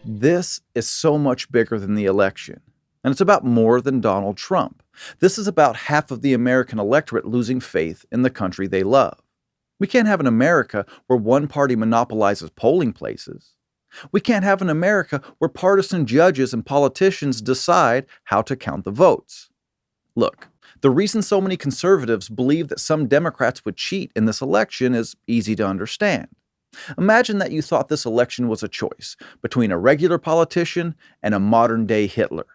This is so much bigger than the election, and it's about more than Donald Trump. This is about half of the American electorate losing faith in the country they love. We can't have an America where one party monopolizes polling places. We can't have an America where partisan judges and politicians decide how to count the votes. Look, the reason so many conservatives believe that some Democrats would cheat in this election is easy to understand. Imagine that you thought this election was a choice between a regular politician and a modern-day Hitler.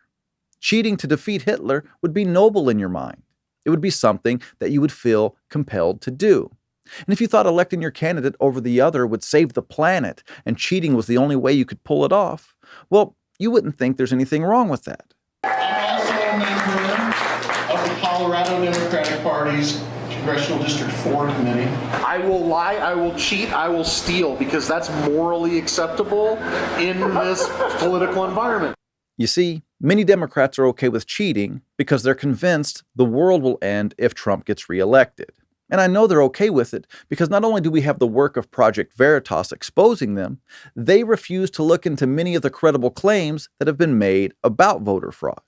Cheating to defeat Hitler would be noble in your mind. It would be something that you would feel compelled to do. And if you thought electing your candidate over the other would save the planet and cheating was the only way you could pull it off, well, you wouldn't think there's anything wrong with that. I'm also a member of the Colorado Democratic Party's Congressional District 4 committee. I will lie, I will cheat, I will steal, because that's morally acceptable in this political environment. You see, many Democrats are okay with cheating because they're convinced the world will end if Trump gets reelected. And I know they're okay with it because not only do we have the work of Project Veritas exposing them, they refuse to look into many of the credible claims that have been made about voter fraud.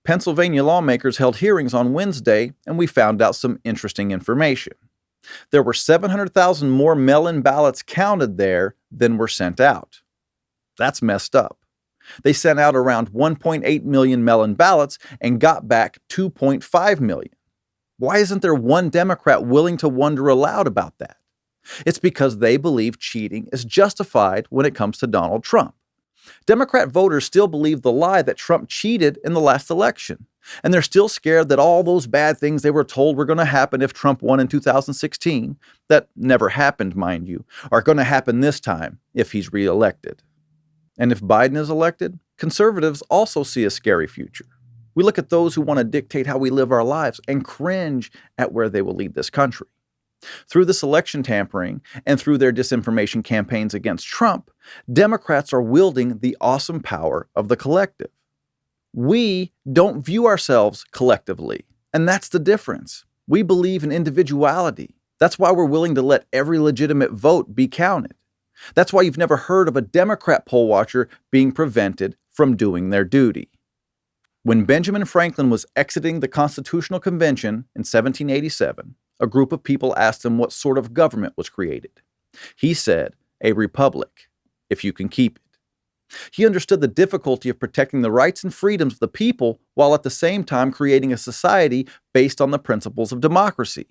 Pennsylvania lawmakers held hearings on Wednesday, and we found out some interesting information. There were 700,000 more mail-in ballots counted there than were sent out. That's messed up. They sent out around 1.8 million mail-in ballots and got back 2.5 million. Why isn't there one Democrat willing to wonder aloud about that? It's because they believe cheating is justified when it comes to Donald Trump. Democrat voters still believe the lie that Trump cheated in the last election, and they're still scared that all those bad things they were told were going to happen if Trump won in 2016, that never happened, mind you, are going to happen this time if he's reelected. And if Biden is elected, conservatives also see a scary future. We look at those who want to dictate how we live our lives and cringe at where they will lead this country. Through this election tampering and through their disinformation campaigns against Trump, Democrats are wielding the awesome power of the collective. We don't view ourselves collectively, and that's the difference. We believe in individuality. That's why we're willing to let every legitimate vote be counted. That's why you've never heard of a Democrat poll watcher being prevented from doing their duty. When Benjamin Franklin was exiting the Constitutional Convention in 1787, a group of people asked him what sort of government was created. He said, "A republic, if you can keep it." He understood the difficulty of protecting the rights and freedoms of the people while at the same time creating a society based on the principles of democracy.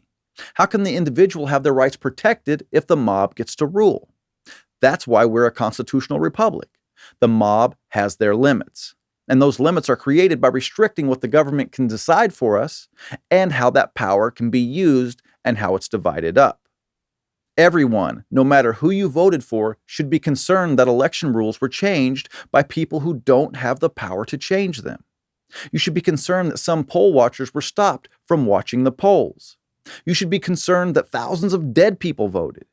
How can the individual have their rights protected if the mob gets to rule? That's why we're a constitutional republic. The mob has their limits. And those limits are created by restricting what the government can decide for us and how that power can be used and how it's divided up. Everyone, no matter who you voted for, should be concerned that election rules were changed by people who don't have the power to change them. You should be concerned that some poll watchers were stopped from watching the polls. You should be concerned that thousands of dead people voted.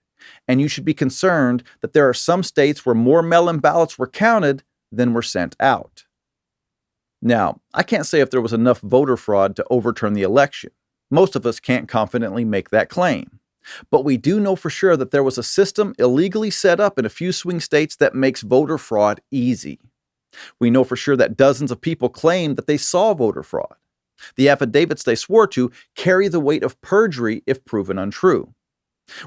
And you should be concerned that there are some states where more mail-in ballots were counted than were sent out. Now, I can't say if there was enough voter fraud to overturn the election. Most of us can't confidently make that claim. But we do know for sure that there was a system illegally set up in a few swing states that makes voter fraud easy. We know for sure that dozens of people claimed that they saw voter fraud. The affidavits they swore to carry the weight of perjury if proven untrue.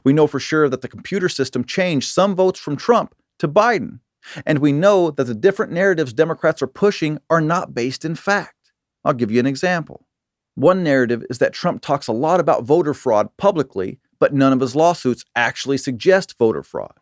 We know for sure that the computer system changed some votes from Trump to Biden. And we know that the different narratives Democrats are pushing are not based in fact. I'll give you an example. One narrative is that Trump talks a lot about voter fraud publicly, but none of his lawsuits actually suggest voter fraud.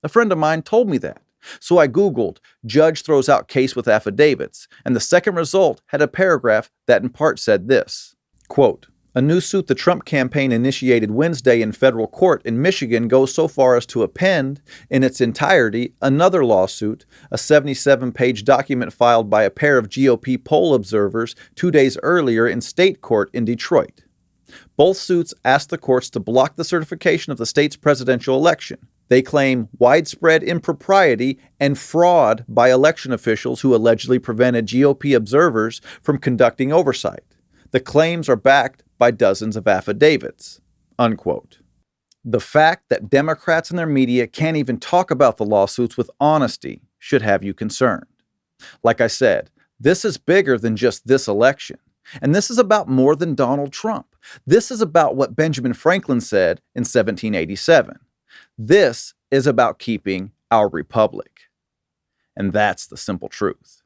A friend of mine told me that. So I Googled, "Judge throws out case with affidavits," and the second result had a paragraph that in part said this, quote, "A new suit the Trump campaign initiated Wednesday in federal court in Michigan goes so far as to append, in its entirety, another lawsuit, a 77-page document filed by a pair of GOP poll observers 2 days earlier in state court in Detroit. Both suits ask the courts to block the certification of the state's presidential election. They claim widespread impropriety and fraud by election officials who allegedly prevented GOP observers from conducting oversight. The claims are backed by dozens of affidavits." Unquote. The fact that Democrats and their media can't even talk about the lawsuits with honesty should have you concerned. Like I said, this is bigger than just this election. And this is about more than Donald Trump. This is about what Benjamin Franklin said in 1787. This is about keeping our republic. And that's the simple truth.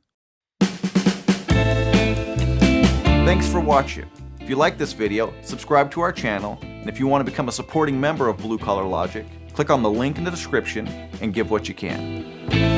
Thanks for watching. If you like this video, subscribe to our channel, and if you want to become a supporting member of Blue Collar Logic, click on the link in the description and give what you can.